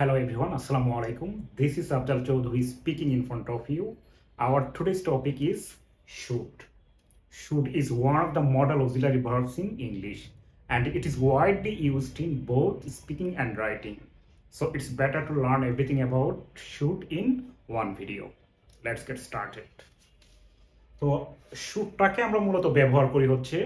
Hello everyone, Assalamu alaikum. This is Abdul Chaudhary speaking in front of you. Our today's topic is should. Should is one of the modal auxiliary verbs in English and it is widely used in both speaking and writing. So it's better to learn everything about should in one video. Let's get started. তো শুটটাকে আমরা মূলত ব্যবহার করি হচ্ছে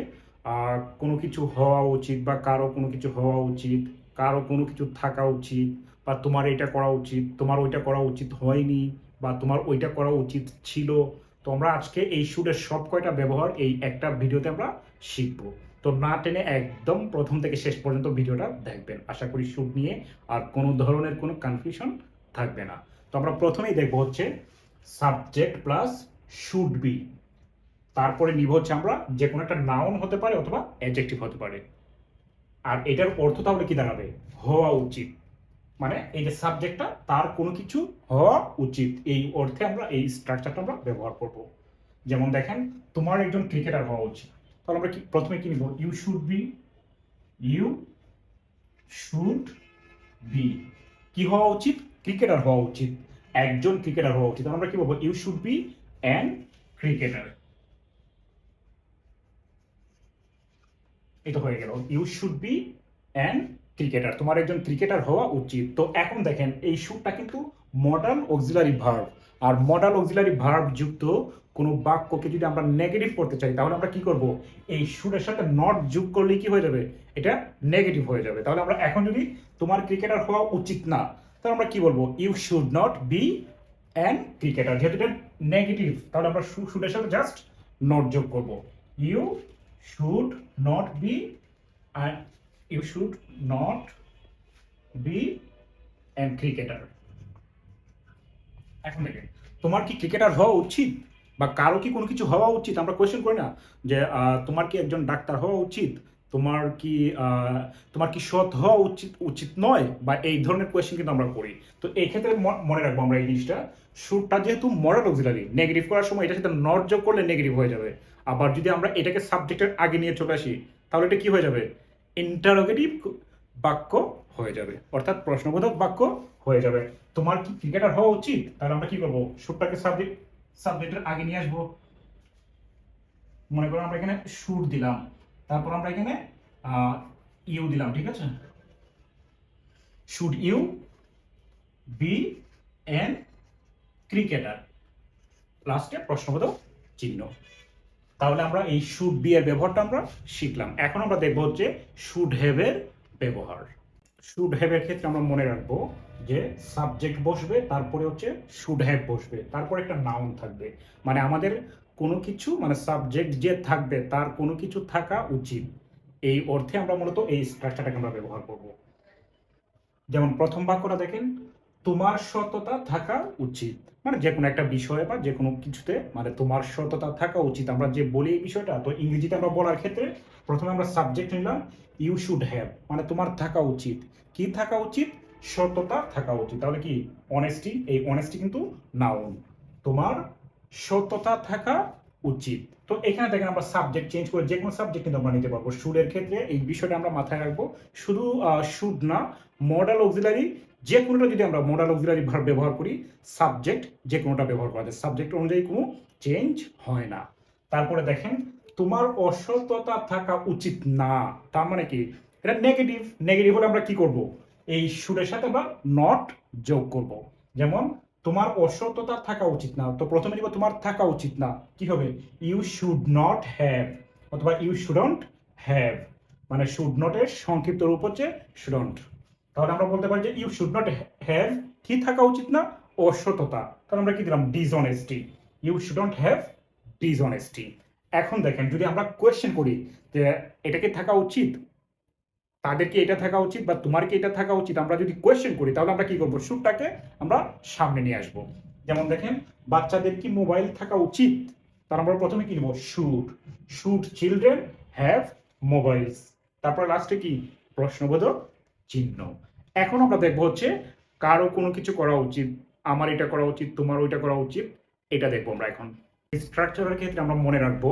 কোনো কিছু হওয়া উচিত বা কারো কোনো কিছু হওয়া উচিত, কারো কোনো কিছু থাকা উচিত, বা তোমার এটা করা উচিত, তোমার ওইটা করা উচিত হয়নি, বা তোমার ওইটা করা উচিত ছিল। তো আমরা আজকে এই শুটের সব কয়টা ব্যবহার এই একটা ভিডিওতে আমরা শিখবো। তো না টেনে একদম প্রথম থেকে শেষ পর্যন্ত ভিডিওটা দেখবেন। আশা করি শুট নিয়ে আর কোনো ধরনের কোনো কনফিউশন থাকবে না। তো আমরা প্রথমেই দেখবো হচ্ছে সাবজেক্ট প্লাস শুড বি, তারপরে নিব হচ্ছে আমরা যে কোনো একটা নাউন হতে পারে অথবা অ্যাডজেক্টিভ হতে পারে। আর এটার অর্থ তাহলে কি দাঁড়াবে? হওয়া উচিত। মানে এই যে সাবজেক্টটা তার কোনো কিছু হওয়া উচিত, এই অর্থে আমরা এই স্ট্রাকচারটা আমরা ব্যবহার করব। যেমন দেখেন, তোমার একজন ক্রিকেটার হওয়া উচিত, তাহলে আমরা কি প্রথমে কি নিব? You should be. You should be কি হওয়া উচিত? ক্রিকেটার হওয়া উচিত, একজন ক্রিকেটার হওয়া উচিত। আমরা কি বলবো? You should be an cricketer. এটা হয়ে গেল you should be an cricketer, তোমার একজন ক্রিকেটার হওয়া উচিত। তো এখন দেখেন এই শুডটা কিন্তু মডাল অক্সিলারি ভার্ব, আর মডাল অক্সিলারি ভার্ব যুক্ত কোনো বাক্যকে যদি আমরা নেগেটিভ করতে চাই তাহলে আমরা কি করব? এই শুডের সাথে নট যোগ করলে কি হয়ে যাবে? এটা নেগেটিভ হয়ে যাবে। তাহলে আমরা এখন যদি তোমার ক্রিকেটার হওয়া উচিত না, তাহলে আমরা কি বলবো? You should not be an cricketer. যেহেতু এটা নেগেটিভ তাহলে আমরা শুডের সাথে জাস্ট নট যোগ করব। You should not be and you should not be an cricketer। এখন দেখেন, তোমার কি ক্রিকেটার হওয়া উচিত বা কারো কি কোনো কিছু হওয়া উচিত? আমরা কোয়েশ্চেন করি না যে তোমার কি একজন ডাক্তার হওয়া উচিত, তোমার কি তোমার কি সৎ হওয়া উচিত উচিত নয়, বা এই ধরনের কোয়েশ্চেন কিন্তু আমরা করি। তো এই ক্ষেত্রে মনে রাখবো আমরা এই জিনিসটা, শুডটা যেহেতু মডাল অক্সিলারি, নেগেটিভ করার সময় এটার সাথে নট যোগ করলে নেগেটিভ হয়ে যাবে। আবার যদি আমরা এটাকে সাবজেক্টের আগে নিয়ে চলে আসি তাহলে এটা কি হয়ে যাবে? ইন্টারোগেটিভ বাক্য হয়ে যাবে, অর্থাৎ প্রশ্নবোধক বাক্য হয়ে যাবে। তোমার কি ক্রিকেটার হওয়া উচিত? তাহলে আমরা কি করবো? শুডটাকে সাবজেক্টের আগে নিয়ে আসবো। মনে করো আমরা এখানে শুড দিলাম, তারপর আমরা এখানে ইউ দিলাম, ঠিক আছে? Should you be an cricketer, লাস্টে প্রশ্নবোধক চিহ্ন। তাহলে আমরা এই শুড বি এর ব্যবহারটা আমরা শিখলাম। এখন আমরা দেখবো হচ্ছে শুড হ্যাভ এর ব্যবহার। শুড হ্যাভ এর ক্ষেত্রে আমরা মনে রাখবো যে সাবজেক্ট বসবে, তারপরে হচ্ছে শুড হ্যাভ বসবে, তারপরে একটা নাউন থাকবে। মানে আমাদের কোনো কিছু, মানে সাবজেক্ট যে থাকবে তার কোনো কিছু থাকা উচিত, এই অর্থে আমরা মূলত এই স্ট্রাকচারটাকে আমরা ব্যবহার করব। যেমন প্রথম বাক্যটা দেখেন, তোমার সততা থাকা উচিত। মানে যে কোনো একটা বিষয়ে বা যে কোনো কিছুতে মানে তোমার সততা থাকা উচিত, আমরা যে বলি এই বিষয়টা। তো ইংরেজিতে আমরা বলার ক্ষেত্রে প্রথমে আমরা সাবজেক্ট নিলাম ইউ শুড হ্যাভ, মানে তোমার থাকা উচিত। কি থাকা উচিত? সততা থাকা উচিত। তাহলে কি? অনেস্টি। এই অনেস্টি কিন্তু নাউন। তোমার সততা থাকা উচিত। তো এখানে দেখেন আমরা সাবজেক্ট চেঞ্জ করে যে কোনো সাবজেক্ট কিন্তু আমরা নিতে পারবো। শুডের ক্ষেত্রে এই বিষয়টা আমরা মাথায় রাখবো। শুধু শুড না, মডাল অক্সিলারি যে কোনোটা যদি আমরা মডাল অক্সিলারি ভার্ব ব্যবহার করি, সাবজেক্ট যে কোনোটা ব্যবহার করা যায়, সাবজেক্ট অনুযায়ী কোনো চেঞ্জ হয় না। তারপরে দেখেন, তোমার অসততা থাকা উচিত না, তার মানে কি? এটা নেগেটিভ। নেগেটিভ হলে আমরা কি করব? এই শুডের সাথে আমরা নট যোগ করব। যেমন তোমার অসততা থাকা উচিত না, তো প্রথমে দিব তোমার থাকা উচিত না, কি হবে? ইউ শুড নট হ্যাভ, অথবা ইউ শুডন্ট হ্যাভ। মানে শুড নট এর সংক্ষিপ্ত রূপ হচ্ছে শুডন্ট। তাহলে আমরা বলতে পারি যে ইউ শুড নট হ্যাভ কি থাকা উচিত না? অসততা। তাহলে আমরা কি দিলাম? Dishonesty. You shouldn't have dishonesty. এখন দেখেন, যদি আমরা কোয়েশ্চেন করি যে এটা কি থাকা উচিত, তাদের কি এটা থাকা উচিত, বা তোমার কি এটা থাকা উচিত, আমরা যদি কোয়েশ্চেন করি তাহলে আমরা কি করবো? শুডটাকে আমরা সামনে নিয়ে আসবো। যেমন দেখেন, বাচ্চাদের কি মোবাইল থাকা উচিত? তার আমরা প্রথমে কি নেব? Should. Should children have mobiles. তারপর লাস্টে কি? প্রশ্নবোধক চিহ্ন। এখন আমরা দেখবো হচ্ছে কারো কোনো কিছু করা উচিত, আমার এটা করা উচিত, তোমার ওইটা করা উচিত, এটা দেখবো আমরা এখন। স্ট্রাকচারের ক্ষেত্রে আমরা মনে রাখবো,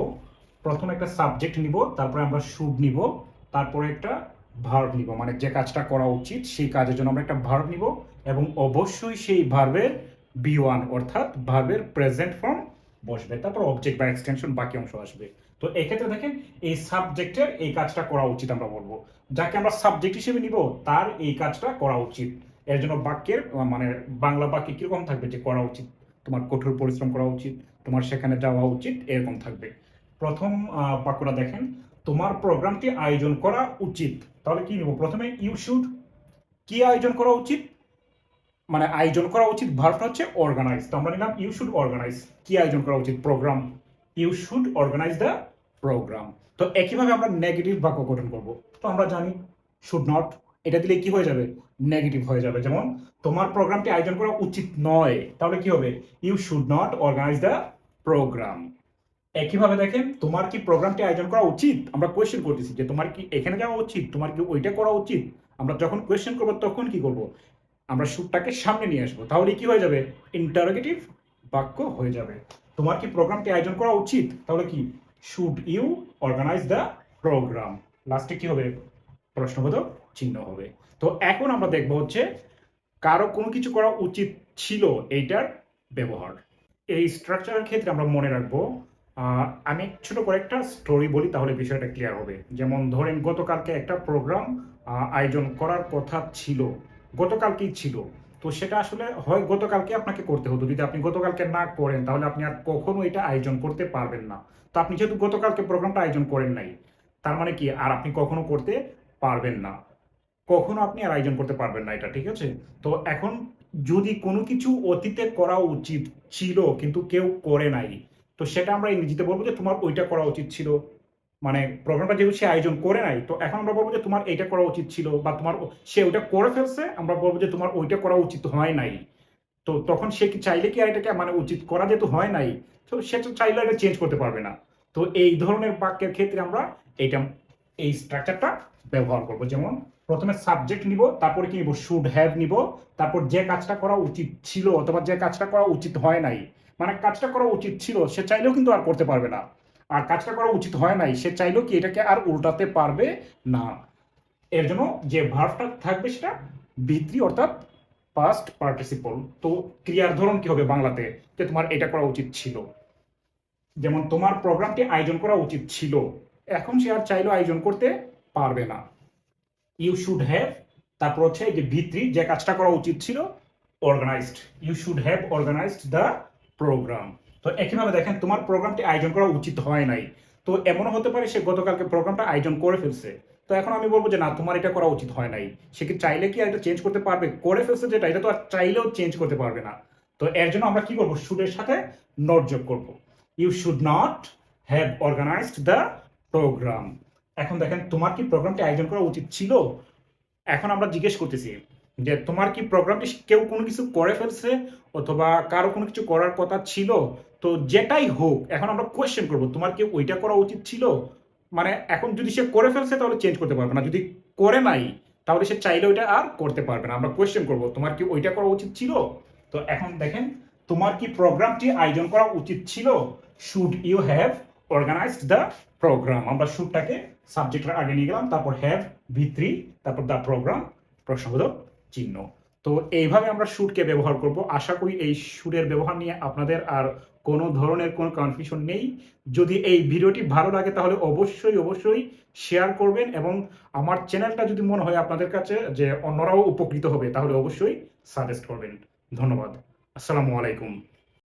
প্রথমে একটা সাবজেক্ট নিব, তারপরে আমরা শুড নিব, তারপরে একটা ভার্ব নিব, মানে যে কাজটা করা উচিত সেই কাজের জন্য আমরা একটা ভার্ব নিব, এবং অবশ্যই সেই ভার্বের বি ওয়ান অর্থাৎ ভার্বের প্রেজেন্ট ফর্ম বসবে, তারপর অবজেক্ট বা এক্সটেনশন বাকি অংশ আসবে। তো এক্ষেত্রে দেখেন এই সাবজেক্টের এই কাজটা করা উচিত আমরা বলবো, যাকে আমরা সাবজেক্ট হিসেবে নিব তার এই কাজটা করা উচিত। এর জন্য বাক্যের মানে বাংলা বাক্যে কিরকম থাকবে যে করা উচিত, তোমার কঠোর পরিশ্রম করা উচিত, তোমার সেখানে যাওয়া উচিত, এরকম থাকবে। প্রথম বাক্যটা দেখেন, তোমার প্রোগ্রামটি আয়োজন করা উচিত। তাহলে কি নিব, প্রথমে ইউ শুড, কি আয়োজন করা উচিত, মানে আয়োজন করা উচিত ভার্বটা হচ্ছে অর্গানাইজ, তো আমরা নিলাম ইউ শুড অর্গানাইজ, কি আয়োজন করা উচিত, program, you should organize the program. তো একইভাবে আমরা নেগেটিভ বাক্য গঠন করব। তো আমরা জানি শুড নট, এটা দিলে কি হয়ে যাবে, নেগেটিভ হয়ে যাবে। যেমন তোমার প্রোগ্রামটি আয়োজন করা উচিত নয়, তাহলে কি হবে, you should not organize the program. একইভাবে দেখেন, তোমার কি প্রোগ্রামটি আয়োজন করা উচিত, আমরা কোয়েশ্চেন করতেছি যে তোমার কি এখানে যাওয়া উচিত, তোমার কি ওইটা করা উচিত। আমরা যখন কোয়েশ্চেন করবো তখন কি করব, আমরা শুডটাকে সামনে নিয়ে আসবো, তাহলে কি হয়ে যাবে, ইন্টারোগেটিভ বাক্য হয়ে যাবে। তোমার কি প্রোগ্রামটি আয়োজন করা উচিত, তাহলে কি should you organize the program, লাস্টে কি হবে, প্রশ্নবোধক চিহ্ন হবে। তো এখন আমরা দেখবো হচ্ছে কারো কোনো কিছু করা উচিত ছিল এইটার ব্যবহার। এই স্ট্রাকচারের ক্ষেত্রে আমরা মনে রাখবো, আমি ছোট করে একটা স্টোরি বলি তাহলে বিষয়টা ক্লিয়ার হবে। যেমন ধরেন গতকালকে একটা প্রোগ্রাম আয়োজন করার কথা ছিল, গতকালকেই ছিল, তো সেটা আসলে হয় গতকালকে আপনাকে করতে হতো, যদি আপনি গতকালকে না করেন তাহলে আপনি আর কখনো এটা আয়োজন করতে পারবেন না। তো আপনি যেহেতু গতকালকে প্রোগ্রামটা আয়োজন করেন নাই, তার মানে কি আর আপনি কখনো করতে পারবেন না, কখনো আপনি আর আয়োজন করতে পারবেন না এটা, ঠিক আছে। তো এখন যদি কোনো কিছু অতীতে করা উচিত ছিল কিন্তু কেউ করে নাই, তো সেটা আমরা ইংরেজিতে বলবো যে তোমার ওইটা করা উচিত ছিল। মানে প্রোগ্রামটা যেহেতু সে আয়োজন করে নাই, তো এখন আমরা বলবো যে তোমার এইটা করা উচিত ছিল, বা তোমার সে ওইটা করে ফেলছে, আমরা বলবো যে তোমার ওইটা করা উচিত হয় নাই। তো তখন সে কি চাইলে কি আর এটাকে মানে উচিত করা যেহেতু হয় নাই, তো সে তো চাইলে এটা চেঞ্জ করতে পারবে না। তো এই ধরনের বাক্যের ক্ষেত্রে আমরা এইটা এই স্ট্রাকচারটা ব্যবহার করব। যেমন প্রথমে সাবজেক্ট নিব, তারপরে কি নিব, শুড হ্যাভ নিব, তারপর যে কাজটা করা উচিত ছিল অথবা যে কাজটা করা উচিত হয় নাই, মানে কাজটা করা উচিত ছিল সে চাইলেও কিন্তু আর করতে পারবে না, আর কাজটা করা উচিত হয় নাই সে চাইলেও কি এটাকে আর উল্টাতে পারবে না। এর জন্য যে ভার্বটা থাকবে সেটা বি3 অর্থাৎ পাস্ট পার্টিসিপল। তো ক্রিয়ার ধরন কি হবে বাংলাতে, যে তোমার এটা করা উচিত ছিল। যেমন তোমার প্রোগ্রামটি আয়োজন করা উচিত ছিল, এখন সে আর চাইলেও আয়োজন করতে পারবে না। ইউ শুড হ্যাভ, তারপর হচ্ছে এই যে বি3 যে কাজটা করা উচিত ছিল, organized, you should have organized the program. তো একইভাবে দেখেন তোমার প্রোগ্রামটি আয়োজন করা উচিত হয় নাই, তো এমনও হতে পারে সে গতকালকে প্রোগ্রামটা আয়োজন করে ফেলছে, তো এখন আমি বলবো যে না তোমার এটা করা উচিত হয় নাই, সে কি চাইলে কি আর এটা চেঞ্জ করতে পারবে, করে ফেলছে যেটা, এটা তো আর চাইলেও চেঞ্জ করতে পারবে না। তো এর জন্য আমরা কি করবো, শুডের সাথে নট যোগ করবো, you should not have organized the program. এখন দেখেন তোমার কি প্রোগ্রামটি আয়োজন করা উচিত ছিল, এখন আমরা জিজ্ঞেস করতেছি যে তোমার কি প্রোগ্রামটি কেউ কোনো কিছু করে ফেলছে অথবা কারো কোনো কিছু করার কথা ছিল, তো যেটাই হোক এখন আমরা কোয়েশ্চেন করব তোমার কি ওইটা করা উচিত ছিল। মানে এখন যদি সে করে ফেলছে তাহলে চেঞ্জ করতে পারবে না, যদি করে নাই তাহলে সে চাইলে ওইটা আর করতে পারবে না, আমরা কোয়েশ্চেন করব তোমার কি ওইটা করা উচিত ছিল। তো এখন দেখেন তোমার কি প্রোগ্রামটি আয়োজন করা উচিত ছিল, should you have organized the program, আমরা শুডটাকে সাবজেক্টের আগে নিয়ে গেলাম, তারপর হ্যাভ ভি3, তারপর দ্য প্রোগ্রাম, প্রশ্নবোধক চিহ্ন। তো এইভাবে আমরা শুডকে ব্যবহার করব। আশা করি এই শুডের ব্যবহার নিয়ে আপনাদের আর কোনো ধরনের কোনো কনফিউশন নেই। যদি এই ভিডিওটি ভালো লাগে তাহলে অবশ্যই অবশ্যই শেয়ার করবেন, এবং আমার চ্যানেলটা যদি মনে হয় আপনাদের কাছে যে অন্যরাও উপকৃত হবে তাহলে অবশ্যই সাজেস্ট করবেন। ধন্যবাদ। আসসালামু আলাইকুম।